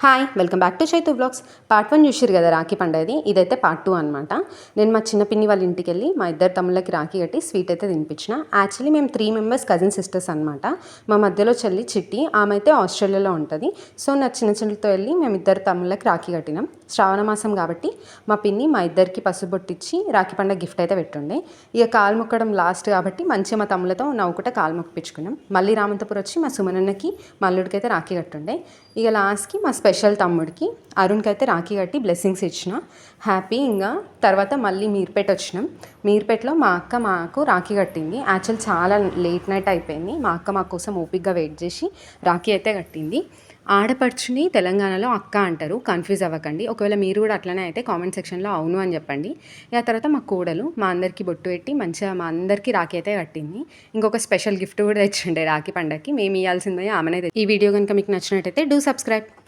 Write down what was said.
Hi welcome back to Chaitu vlogs. Part 1 చూసిరు కదా రాఖీ పండుగది. ఇదైతే పార్ట్ 2 అనమాట. నేను మా చిన్న పిన్ని వాళ్ళ ఇంటికి వెళ్ళి మా ఇద్దరు తమ్ముళ్ళకి రాఖీ కట్టి స్వీట్ అయితే తినిపించిన. యాక్చువల్లీ మేము 3 మెంబర్స్ కజిన్ సిస్టర్స్ అనమాట. మా మధ్యలో చెల్లి చిట్టి, ఆమె అయితే ఆస్ట్రేలియాలో ఉంటుంది. సో నా చిన్న చెల్లితో వెళ్ళి మేము ఇద్దరు తమ్ముళ్ళకి రాఖీ కట్టినాం. శ్రావణ మాసం కాబట్టి మా పిన్ని మా ఇద్దరికి పసుపు బొట్టిచ్చి రాఖీ పండుగ గిఫ్ట్ అయితే పెట్టుండే. ఇక కాలు మొక్కడం లాస్ట్ కాబట్టి మంచిగా మా తమ్ములతో నవ్వుకుంటే కాలు మొక్కిపించుకున్నాం. మళ్ళీ రామంతపురం వచ్చి మా సుమనన్నకి మల్లుడికి అయితే రాఖీ కట్టుండే. ఇక లాస్ట్కి మా స్పెషల్ తమ్ముడికి అరుణ్కి అయితే రాఖీ కట్టి బ్లెస్సింగ్స్ ఇచ్చిన. హ్యాపీ. ఇంకా తర్వాత మళ్ళీ మీర్పేట వచ్చినాం. మీర్పేటలో మా అక్క మాకు రాఖీ కట్టింది. యాక్చువల్ చాలా లేట్ నైట్ అయిపోయింది. మా అక్క మా కోసం ఓపిక్గా వెయిట్ చేసి రాఖీ అయితే కట్టింది. ఆడపడుచుని తెలంగాణలో అక్క అంటారు, కన్ఫ్యూజ్ అవ్వకండి. ఒకవేళ మీరు కూడా అట్లనే అయితే కామెంట్ సెక్షన్లో అవును అని చెప్పండి. ఆ తర్వాత మా కోడలు మా అందరికీ బొట్టు పెట్టి మంచిగా మా అందరికీ రాఖీ అయితే కట్టింది. ఇంకొక స్పెషల్ గిఫ్ట్ కూడా తెచ్చిండే రాఖీ పండగకి. మేము ఇవ్వాల్సిందే ఆమెనే. ఈ వీడియో కనుక మీకు నచ్చినట్టయితే డూ సబ్స్క్రైబ్.